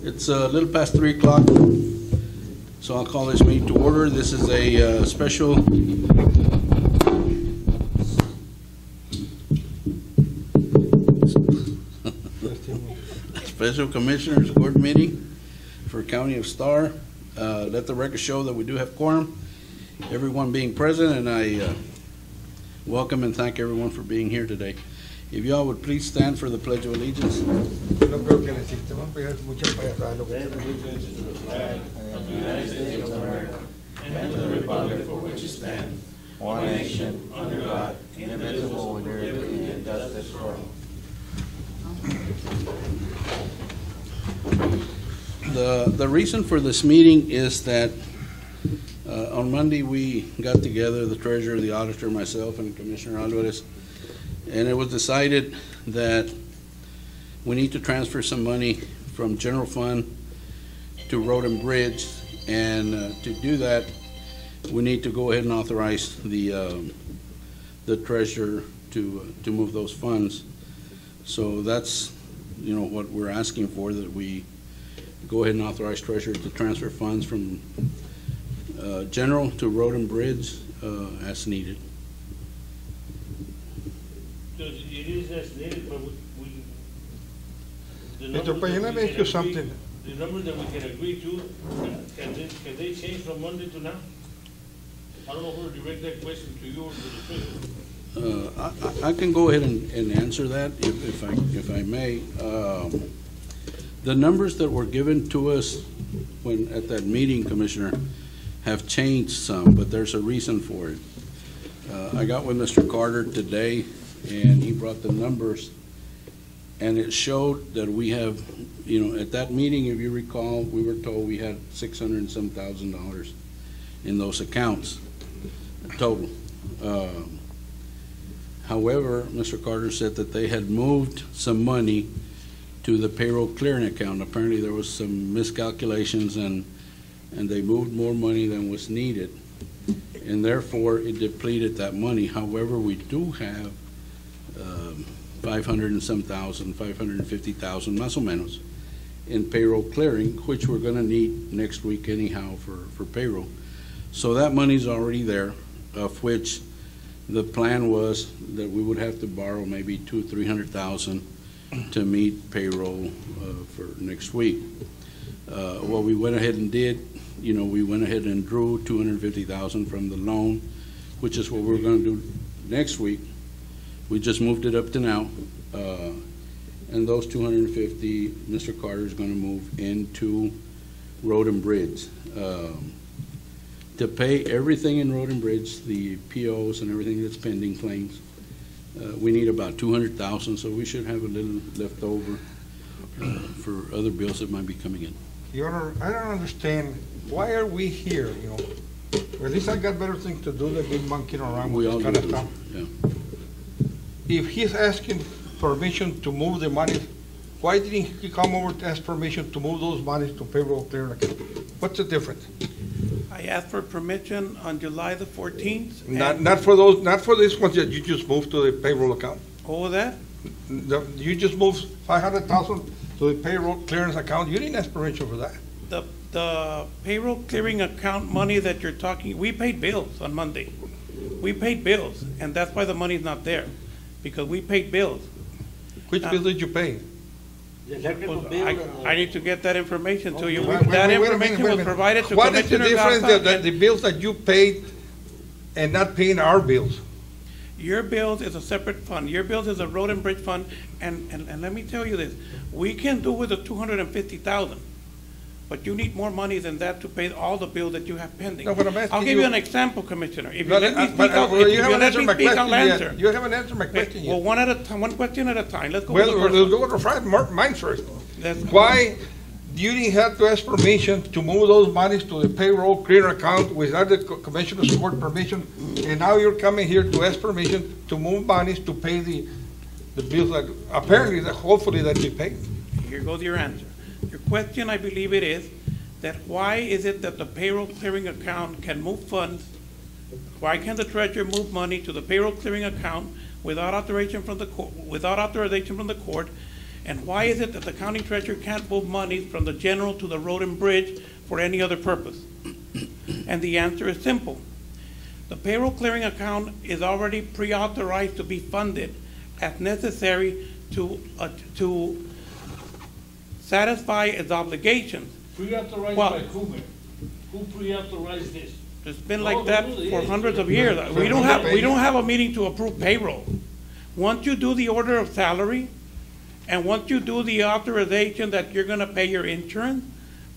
It's a little past 3 o'clock, so I'll call this meeting to order. This is a special Commissioners Court meeting for County of Starr. Let the record show that we do have quorum, everyone being present, and I welcome and thank everyone for being here today. If y'all would please stand for the Pledge of Allegiance. No creo que necesite, ¿no? Porque es mucha payasada lo que Pledge allegiance to the flag of the United States of America and to the republic for which it stands, one nation, under God, indivisible, with liberty and justice for all. The reason for this meeting is that on Monday we got together, the treasurer, the auditor, myself, and Commissioner Alvarez, and it was decided that we need to transfer some money from general fund to road and bridge, and to do that we need to go ahead and authorize the treasurer to move those funds. So that's what we're asking for, that we go ahead and authorize treasurer to transfer funds from general to road and bridge as needed. So it is as needed, but Mr. Payne, let me ask you something. The numbers that we can agree to, can they change from Monday to now? I don't know who to direct that question, to you or to the treasurer. I can go ahead and answer that if I may. The numbers that were given to us at that meeting, Commissioner, have changed some, but there's a reason for it. I got with Mr. Carter today, and he brought the numbers, and it showed that we have, at that meeting, if you recall, we were told we had $600 and some thousand in those accounts total. However, Mr. Carter said that they had moved some money to the payroll clearing account. Apparently there was some miscalculations, and they moved more money than was needed, and therefore it depleted that money. However, we do have 500 and some thousand, 550,000 más o menos in payroll clearing, which we're going to need next week anyhow for payroll. So that money's already there, of which the plan was that we would have to borrow maybe $200,000-300,000 to meet payroll for next week. What we went ahead and did, we went ahead and drew $250,000 from the loan, which is what we're going to do next week. We just moved it up to now, and those 250, Mr. Carter is going to move into road and bridge. To pay everything in road and bridge, the POs and everything that's pending claims, we need about $200,000, so we should have a little left over for other bills that might be coming in. Your Honor, I don't understand, why are we here, Or at least I got better things to do than be monkeying around with this kind of stuff. Yeah. If he's asking permission to move the money, why didn't he come over to ask permission to move those monies to payroll clearing account? What's the difference? I asked for permission on July the 14th. Not for this one that you just moved to the payroll account. What was that? You just moved 500,000 to the payroll clearance account. You didn't ask permission for that. The payroll clearing account money that you're talking, we paid bills on Monday. We paid bills, and that's why the money's not there, because we paid bills. Which bill did you pay? I need to get that information to you. Wait That a information was minute. provided to What is the Commissioner difference Garza. that the bills that you paid and not paying our bills? Your bills is a separate fund. Your bills is a road and bridge fund, and let me tell you this. We can do with the $250,000, but you need more money than that to pay all the bills that you have pending. No, but I'm asking I'll give you an example, Commissioner. If you No, let me speak, but, you haven't answered my I'll question answer. yet. You haven't answered my question Well, yet. one question at a time. Let's go with Well, the first we'll one. go to mine first. Let's- Why you didn't have to ask permission to move those monies to the payroll clearing account without the Commissioner's Court permission, and now you're coming here to ask permission to move monies to pay the bills that apparently, hopefully that we paid? Here goes your answer. Your question, I believe it is, that why is it that the payroll clearing account can move funds? Why can the treasurer move money to the payroll clearing account without authorization from the court, And why is it that the county treasurer can't move monies from the general to the road and bridge for any other purpose? And the answer is simple. The payroll clearing account is already pre-authorized to be funded as necessary to satisfy its obligations. Pre-authorized Well- by who, Mayor? Who pre-authorized this? It's been No, like that no, for it- hundreds of years. We don't have a meeting to approve payroll. Once you do the order of salary, and once you do the authorization that you're gonna pay your insurance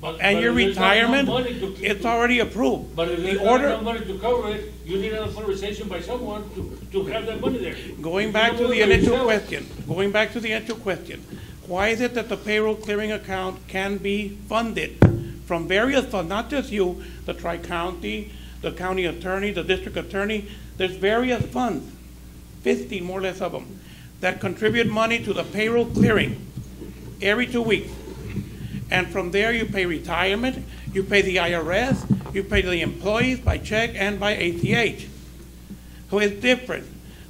But- and but your if there's not enough retirement, money to- it's already approved. But if The there's not order, enough money to cover it, you need an authorization by someone to have that money there. going You back don't to do the it by initial yourself. question, why is it that the payroll clearing account can be funded from various funds, not just you, the tri-county, the county attorney, the district attorney, there's various funds, 50 more or less of them, that contribute money to the payroll clearing every 2 weeks. And from there, you pay retirement, you pay the IRS, you pay the employees by check and by ACH. So it's different.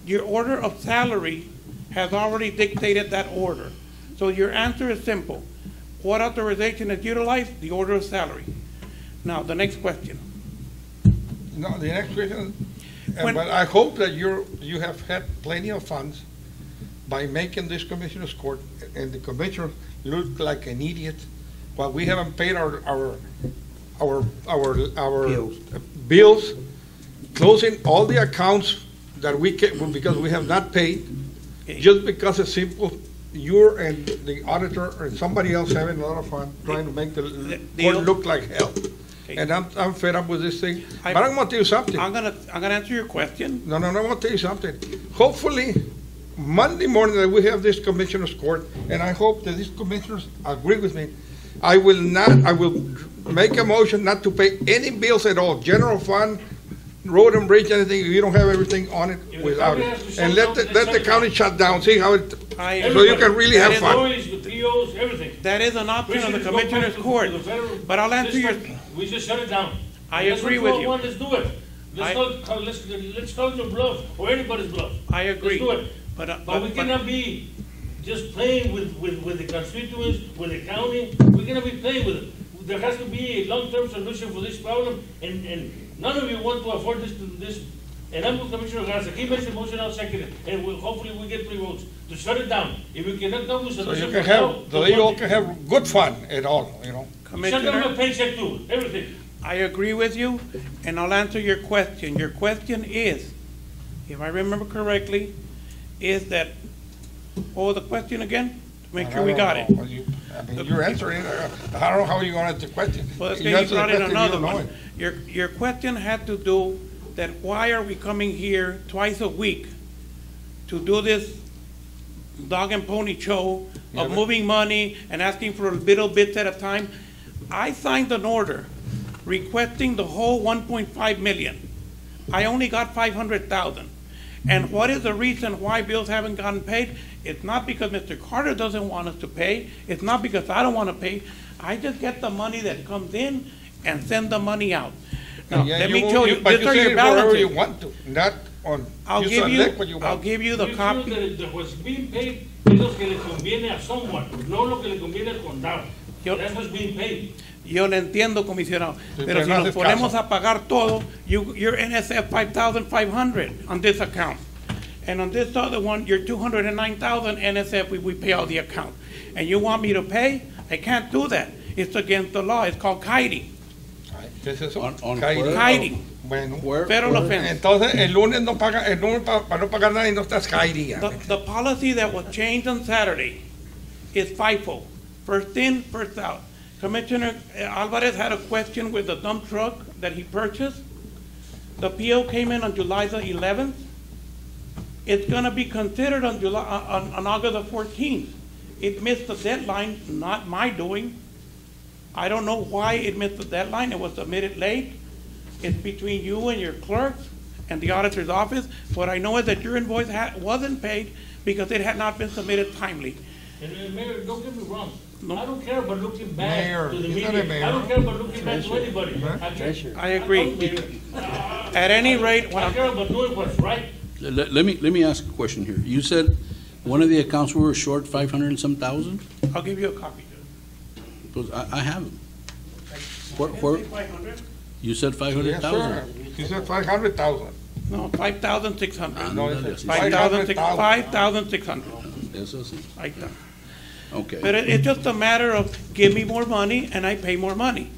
Your order of salary has already dictated that order. So your answer is simple. What authorization is utilized? The order of salary. Now, the next question. No, the next question, When- but I hope that you have had plenty of funds by making this commissioner's court and the commissioner look like an idiot while we haven't paid our bills, closing all the accounts that we can, because we have not paid, just because it's simple, you and the auditor and somebody else having a lot of fun trying to make the court look like hell. And I'm fed up with this thing. But I'm gonna tell you something. I'm gonna answer your question. No, I'm gonna tell you something. Hopefully, Monday morning that we have this commissioner's court, and I hope that these commissioners agree with me, I will make a motion not to pay any bills at all, general fund, road and bridge, anything, you don't have everything on it If the without county it. has to shut And down, let the county shut down, see how it, so you can really have fun. Employees, the POs, everything. That is an option of the Commissioners go back Commissioner's to Court. the federal But I'll answer your, system. We just shut it down. I agree with you. Let's do it. Let's call your bluff, or anybody's bluff. I agree. Let's do it. But we cannot be just playing with the constituents, with the county. We cannot be playing with it. There has to be a long-term solution for this problem, and none of you want to afford this. And I'm with Commissioner Garza. He makes a motion, I'll second it, and hopefully we get 3 votes to shut it down. If we cannot come with a So you solution. can have, so you all can have good fun at all, you know. Shut down my Commissioner, paycheck too, everything. I agree with you, and I'll answer your question. Your question is, if I remember correctly, is that, what was the question again? To make sure we got it. I mean, you're answering it. I don't know how you're gonna answer the question. Well, that's You because answer you the brought in question, you another don't know one. it. Your question had to do that why are we coming here twice a week to do this dog and pony show Yeah, of but- moving money and asking for little bits at a time? I signed an order requesting the whole 1.5 million. I only got 500,000. And what is the reason why bills haven't gotten paid? It's not because Mr. Carter doesn't want us to pay. It's not because I don't want to pay. I just get the money that comes in and send the money out. Now, Yeah, let me will- show you, but these are say your it wherever you balances. want to, not on, I'll you give select what you you, I'll want. give you the Make copy. sure that what's being paid es lo que le conviene a someone, no lo que le conviene al condado. Yo- That's what's being paid. Yo le entiendo, comisionado, Sí, pero si no nos haces ponemos caso. a pagar todo, you're NSF 5,500 on this account. And on this other one, you're 209,000 NSF, we pay all the account. And you want me to pay? I can't do that. It's against the law. It's called kiting. Ay, ¿qué es eso? On Kiting. where? Kiting, Bueno, federal offense. entonces el lunes no paga, el lunes para no pagar nada y no estás kiting. The policy that was changed on Saturday is FIFO, first in, first out. Commissioner Alvarez had a question with the dump truck that he purchased. The PO came in on July the 11th. It's gonna be considered on August the 14th. It missed the deadline, not my doing. I don't know why it missed the deadline. It was submitted late. It's between you and your clerks and the auditor's office. What I know is that your invoice wasn't paid because it had not been submitted timely. And Mayor, don't get me wrong. No. I don't care about looking back Mayor, to the he's not media. a mayor. I don't care about looking back to anybody. I agree. At any rate, I care about doing what's right. Let me ask a question here. You said One of the accounts we were short 500 and some thousand? I'll give you a copy, Judge. Because I have them. I didn't say 500. You said Yes, 500,000? sir. He said 500,000. No, 5,600. No, he said 5,600. 500,000. Eso sí. Ahí está. Okay. But it's just a matter of give me more money and I pay more money.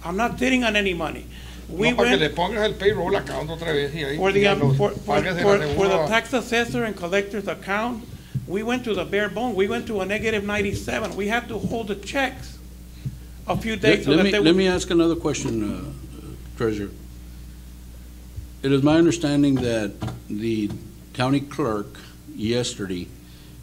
I'm not sitting on any money. We No, para que le went pongas el payroll account otra vez y ahí for the, ya los pagues de la for the segunda. tax assessor and collector's account, we went to the bare bone. We went to a negative 97. We had to hold the checks a few days so that they Let would. me ask another question, Treasurer. It is my understanding that the county clerk yesterday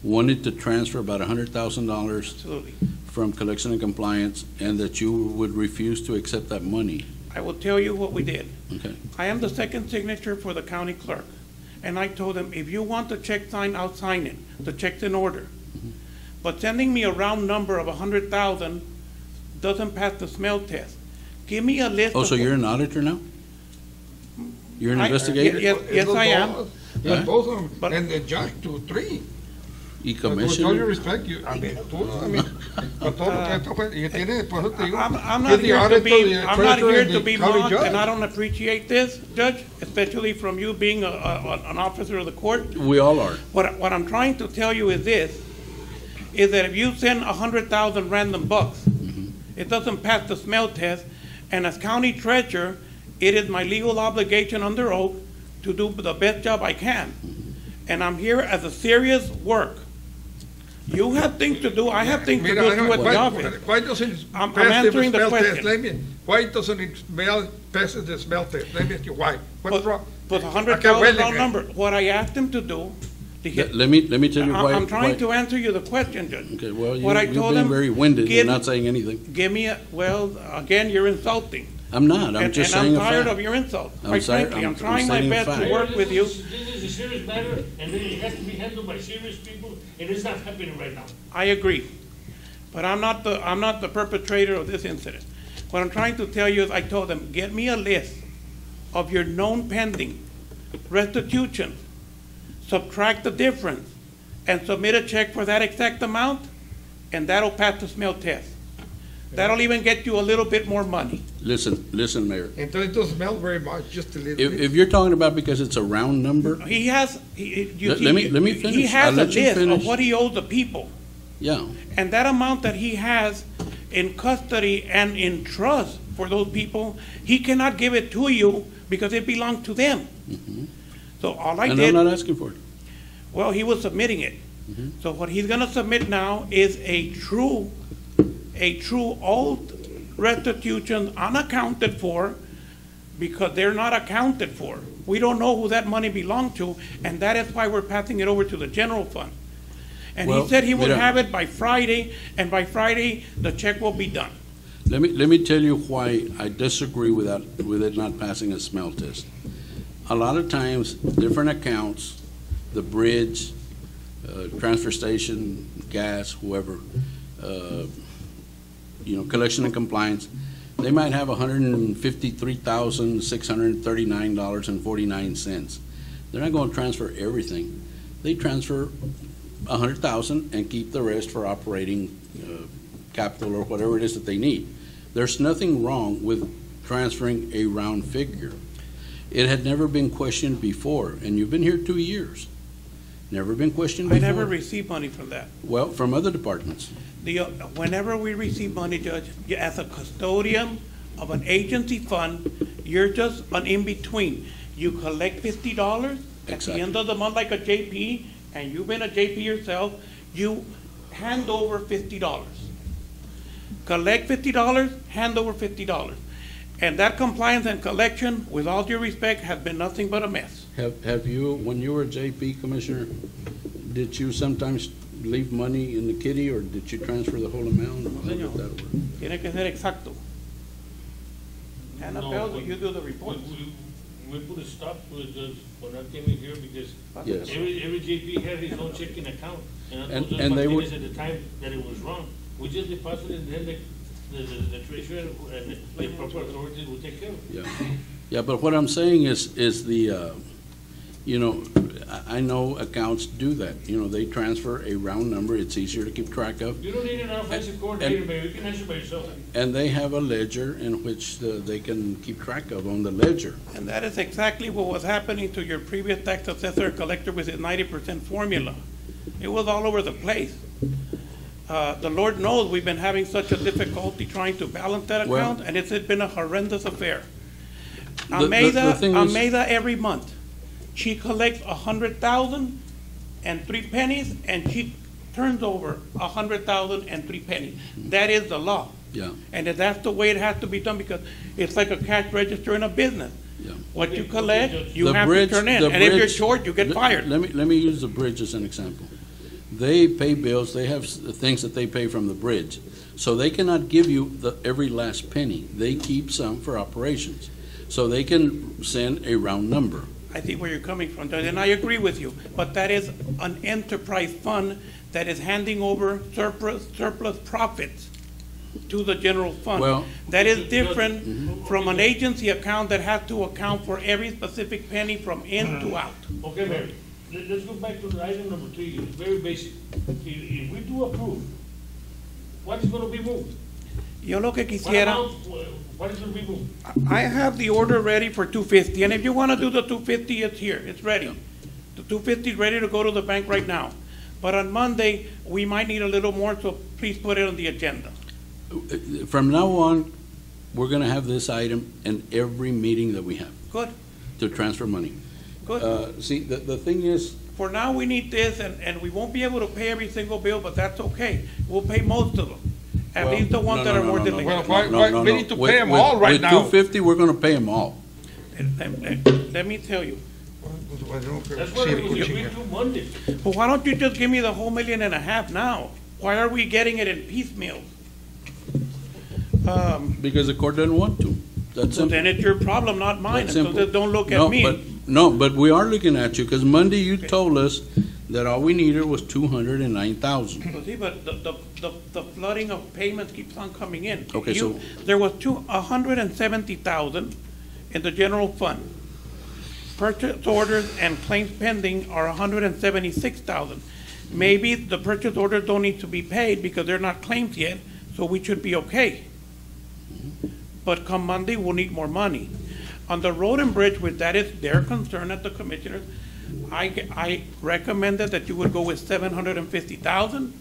wanted to transfer about $100,000 Absolutely. from collection and compliance, and that you would refuse to accept that money. I will tell you what we did. Okay. I am the second signature for the county clerk. And I told him, if you want the check signed, I'll sign it. The check's in order. But sending me a round number of 100,000 doesn't pass the smell test. Give me a list Oh, of. so you're an auditor now? You're an I- investigator? Yes, I am. Yes, both of them, But- and the judge to 3. Y With all due commissioner? respect, you, I mean, con todo respeto, pues, y tiene, por eso te digo, I'm que not the here to auditor, be, the I'm not treasurer, here and to the be county mocked, and I judge. don't appreciate this, Judge, especially from you being an officer of the court. We all are. What I'm trying to tell you is this, is that if you send 100,000 random bucks, it doesn't pass the smell test, and as county treasurer, it is my legal obligation under oath to do the best job I can. And I'm here as a serious work. You have things to do, I have things to Mira, do too at the office. why doesn't it I'm pass the answering the smell test? question. Let me, why doesn't it pass the smell test? Let me ask you why. What's wrong? But Okay, $100,000 wait a minute. number, what I asked him to do, to get, Let me tell you why. I'm trying why- to answer you the question, Judge. Okay, well, What I you're told being him, very winded give- and not saying anything. Give me well, again, you're insulting. I'm not, I'm just saying And a I'm tired fact. of your insults, I'm quite sorry, frankly. I'm I'm trying my stating a best to fact. work with you. This is a serious matter, and it has to be handled by serious people, and it's not happening right now. I agree. But I'm not the perpetrator of this incident. What I'm trying to tell you is I told them, get me a list of your known pending restitution, subtract the difference, and submit a check for that exact amount, and that'll pass the smell test. That'll even get you a little bit more money. Listen, Mayor. Entonces it doesn't smell very much, just a little If bit. you're talking about because it's a round number, He has, you Let- see, let me he finish. has I'll a let you list of finish. what he owes the people. yeah. And that amount that he has in custody and in trust for those people, he cannot give it to you because it belongs to them. So all I And did, I'm not asking for it. well, he was submitting it. So what he's gonna submit now is a true old restitution unaccounted for because they're not accounted for. We don't know who that money belonged to, and that is why we're passing it over to the general fund. And he Well, said he would mira. have it by Friday, and by Friday, the check will be done. Let me tell you why I disagree with it not passing a smell test. A lot of times, different accounts, the bridge, transfer station, gas, whoever, collection and compliance, they might have $153,639.49. They're not going to transfer everything. They transfer 100,000 and keep the rest for operating capital or whatever it is that they need. There's nothing wrong with transferring a round figure. It had never been questioned before, and you've been here 2 years. Never been questioned I before. never received money from that. Well, from other departments. Whenever we receive money, Judge, as a custodian of an agency fund, you're just an in-between. You collect $50 at the Exactly. end of the month like a JP, and you've been a JP yourself, you hand over $50. Collect $50, hand over $50. And that compliance and collection, with all due respect, has been nothing but a mess. Have you, when you were JP Commissioner, did you sometimes leave money in the kitty, or did you transfer the whole amount? How did Señor. that work? Tiene que ser exacto. Anna No, Bell, but you do the report. We put a stop to it just when I came in here because Yes. every JP had his own checking account. And I told And they would- Martinez at the time that it was wrong. We just deposited and then the treasurer and the proper authorities will take care of it. Yeah, yeah, but what I'm saying is you know, I know accounts do that. You know, they transfer a round number. It's easier to keep track of. You don't need an offensive coordinator, Mayor, you can answer by yourself. And they have a ledger in which they can keep track of on the ledger. And that is exactly what was happening to your previous tax assessor and collector with his 90% formula. It was all over the place. The Lord knows we've been having such a difficulty trying to balance that Well- account, and it's been a horrendous affair. The thing is- Almeida every month, she collects 100,000 and 3 pennies, and she turns over 100,000 and 3 pennies. That is the law. Yeah, And that's the way it has to be done, because it's like a cash register in a business. yeah. What you collect, you The have bridge- to turn in, the and if you're bridge- short, you get fired. Let me use the bridge as an example. They pay bills, they have things that they pay from the bridge. So they cannot give you every last penny. They keep some for operations. So they can send a round number. I see where you're coming from, Judge, and I agree with you, but that is an enterprise fund that is handing over surplus profits to the general fund. Well- That is different from an agency account that has to account for every specific penny from in to out. Okay, Mayor, let's go back to the item number 3, it's very basic. If we do approve, what is gonna be moved? Yo lo que What quisiera, amount, what is gonna be moved? I have the order ready for 250, and if you want to do the 250, it's here, it's ready. The 250 is ready to go to the bank right now. But on Monday, we might need a little more, so please put it on the agenda. From now on, we're gonna have this item in every meeting that we have Good, to transfer money. good. See, the thing is, For now, we need this, and we won't be able to pay every single bill, but that's okay. We'll pay most of them, at well, least the ones no, that no, are no, more no, no, delinquent. Well, we need to pay 'em all right now. With 250, we're gonna pay them all. Let me tell you, That's what it was agreed to Monday. but why don't you just give me the whole 1.5 million now? Why are we getting it in piecemeal? Because the court doesn't want to. That's So simple. then it's your problem, not mine, That's and so simple. just don't look No, at me. but we are looking at you, because Monday you told us that all we needed was 209,000. So see, but the flooding of payments keeps on coming in. Okay, so- There was 170,000 in the general fund. Purchase orders and claims pending are 176,000. Maybe the purchase orders don't need to be paid because they're not claims yet, so we should be okay. But come Monday, we'll need more money. On the road and bridge, which that is their concern at the commissioners, I recommended that you would go with 750,000,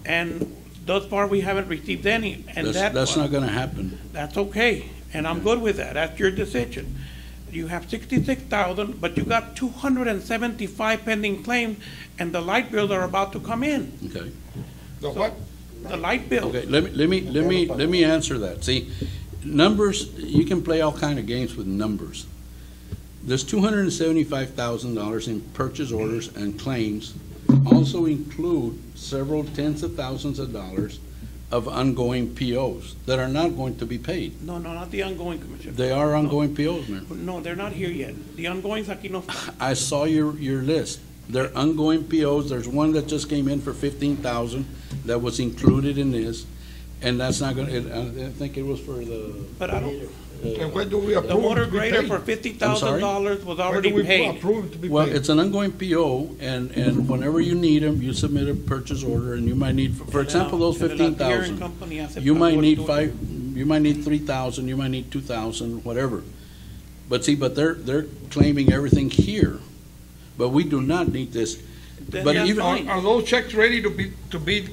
and thus far, we haven't received any, and That's not gonna happen. that's okay, and I'm good with that, that's your decision. You have 66,000, but you got 275 pending claims, and the light bills are about to come in. Okay. The what? The light bill. Okay, let me answer that. See, numbers, you can play all kind of games with numbers. This $275,000 in purchase orders and claims also include several tens of thousands of dollars of ongoing POs that are not going to be paid. No, not the ongoing, Commissioner. They are ongoing POs, man. No, they're not here yet. The ongoings aquí no están. I saw your list. They're ongoing POs. There's one that just came in for 15,000 that was included in this, and that's not gonna, I think it was for the. But I don't, And when do we the approve motor it to be grader paid? for $50,000 was When already do we paid. approve it to be Well, paid? it's an ongoing PO, and whenever you need them, you submit a purchase order, and you might need, for example, those And the Tier 15,000. company hace You might favor need tuyo. you might need 3,000, you might need 2,000, whatever. But see, they're claiming everything here, but we do not need this. Then But that's even, fine. Are those checks ready to be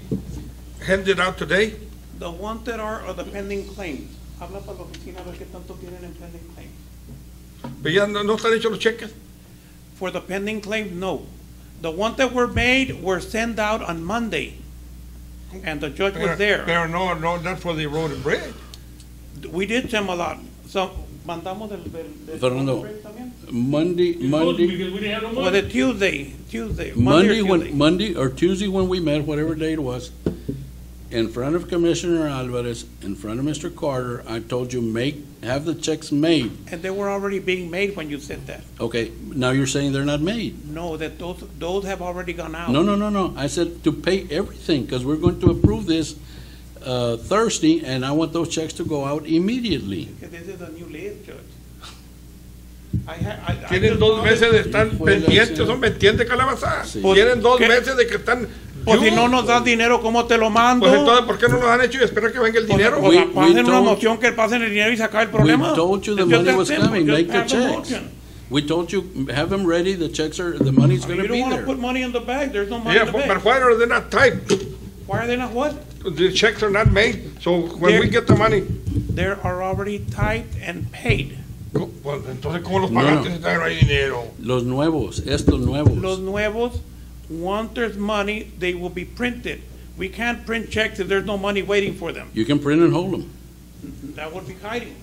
handed out today? The ones that are the pending claims. Habla para la oficina a ver qué tanto tienen en pending claims. Pero ya no están hechos los cheques. For the pending claims, no. The ones that were made were sent out on Monday, and the judge was there. Pero no, not for the road and bridge. We did send a lot. So, mandamos del Fernando, también? Monday, Because we didn't have no Well, money. the Tuesday. Monday or Tuesday when we met, whatever day it was, in front of Commissioner Alvarez, in front of Mr. Carter, I told you have the checks made. And they were already being made when you said that. Okay, now you're saying they're not made. No, that those have already gone out. No. I said to pay everything, because we're going to approve this Thursday, and I want those checks to go out immediately. Because this is a new list, Judge. Tienen just 2 saw meses this. de estar Fue la pendientes, escena. son pendientes calabaza. Sí. Tienen 2 ¿Qué? meses de que están. Pues si no nos das dinero, ¿cómo te lo mando? Pues entonces, ¿por qué no lo han hecho y esperar que venga el dinero? Pues, We pasen una told- moción que pasen el dinero y sacar el We problema. told you the It's just money that was simple. coming, Just make the pass the checks. motion. We told you, have them ready, the money's I mean, gonna you don't be want to there. put money in the bag. There's no money Yeah, in the but bag. why are they not typed? Why are they not what? The checks are not made, so when They're- we get the money, They are already typed and paid. pues entonces ¿cómo los No, pagaste no. si no hay dinero? Los nuevos, estos nuevos. Los nuevos, once there's money, they will be printed. We can't print checks if there's no money waiting for them. You can print and hold them. That would be hiding.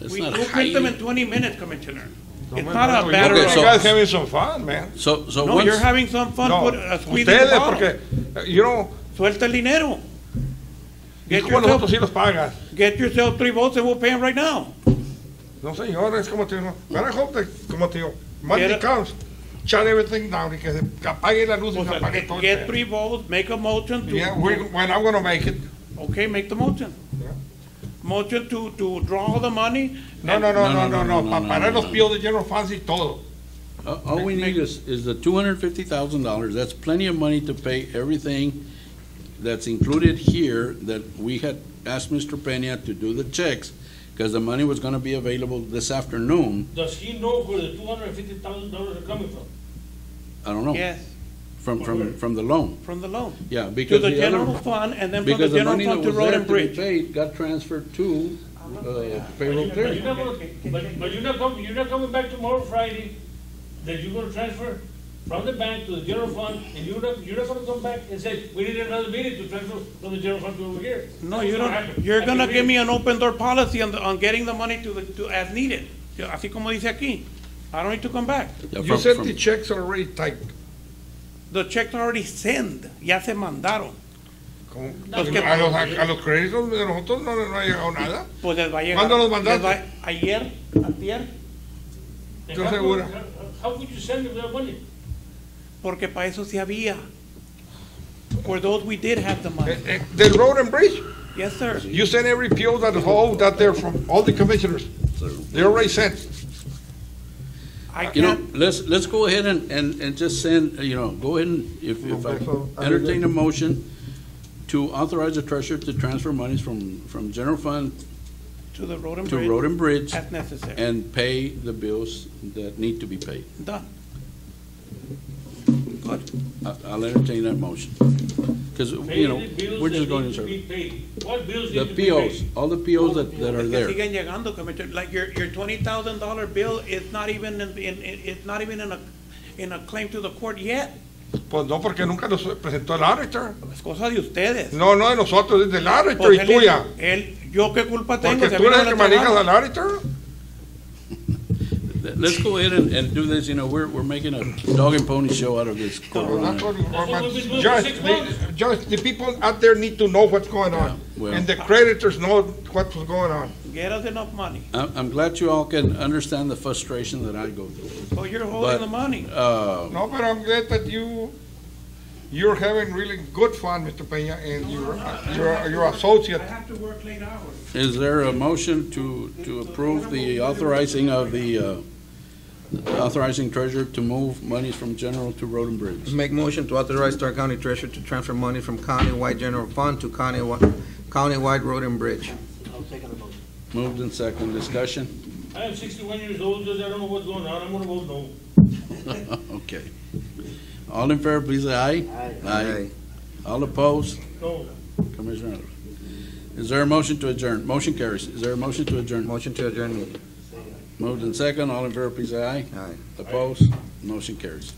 It's We not will print them in hiding. 20 minutes, Commissioner. It's No, not a you matter Okay, guys so- of, having some fun, man. So no, you're once, having some fun No, squeezing the ustedes, bottle. porque, you know, Suelta el dinero. es como nosotros sí los pagas. Get yourself 3 votes and we'll pay them right now. No, señor, es como te digo. But I hope that, como te digo, Monday Get it- comes, shut everything down y que se apague la luz y O se sea, apague todo. get 3 votes, make a motion to. Yeah, when I'm gonna make it. Okay, make the motion. Yeah. Motion to draw all the money. No, and- para parar los píos de general funds y todo. all we need is the $250,000. That's plenty of money to pay everything that's included here that we had asked Mr. Peña to do the checks, because the money was gonna be available this afternoon. Does he know where the $250,000 are coming from? I don't know, Yes, from the loan. from the loan. Yeah, To because the the general other, fund and then from the because the general money that fund to was road there and to be bridge. paid got transferred to payroll But clearing. you're not gonna- but you're not coming back tomorrow, Friday, that you're gonna transfer from the bank to the general fund, and you're not gonna come back and say, we need another meeting to transfer from the general fund to over here. No, That's you what's gonna don't, happen. you're I gonna can give read me it. an open door policy on getting the money to as needed. Así como dice aquí. I don't need to come back. Yeah, You from- said from- the checks are already typed. The checks are already sent, ya se mandaron. Como- Los que- a los créditos de nosotros no ha llegado nada. Pues les va a llegar. ¿Cuándo los les mandaste? va- Ayer, antier, And Yo how segura. could- how could you send them that money? porque para eso sí había. For those, we did have the money. The road and bridge, Yes, sir. you send every PO that hold that there from all the commissioners. They already sent. I You know, can't, let's go ahead and just send, go ahead and, if I entertain a motion to authorize the treasurer to transfer monies from general fund to the road and to bridge. road and bridge As necessary. and pay the bills that need to be paid. Done. Good. I'll entertain that motion. Because, Pay the bills we're that just going need to to be serve. paid. What bills The need to be POs, paid? all the POs that are Es que there. siguen llegando, Commissioner. Like your $20,000 bill is not even it's not even in a claim to the court yet. Pues no, porque nunca nos presentó el auditor. Es cosa de ustedes. No, no de nosotros, es del auditor Pues y tuya. yo qué culpa tengo. Porque si a tú mí no eres me el que la manejas entregaron? al auditor. Let's go ahead and do this, we're making a dog and pony show out of this. That's corona. what- what we've been doing for Judge, 6 months. Judge, the people out there need to know what's going on. Yeah, well- And the creditors know what's going on. Get us enough money. I'm glad you all can understand the frustration that I go through. So you're holding But, the money. No, but I'm glad that you're having really good fun, Mr. Peña, and your associate. I have to work late hours. Is there a motion to approve the authorizing of the, authorizing treasurer to move monies from general to road and bridge? Make motion to authorize Starr County Treasurer to transfer money from countywide general fund to countywide road and bridge. Moved in second, discussion? I am 61 years old, Judge, I don't know what's going on, I'm gonna vote no. Okay. All in favor, please say aye. Aye. All opposed? No. Commissioner, is there a motion to adjourn? Motion carries. Is there a motion to adjourn? Motion to adjourn meeting. Moved in second, all in favor, please say aye. Aye. Opposed? Motion carries.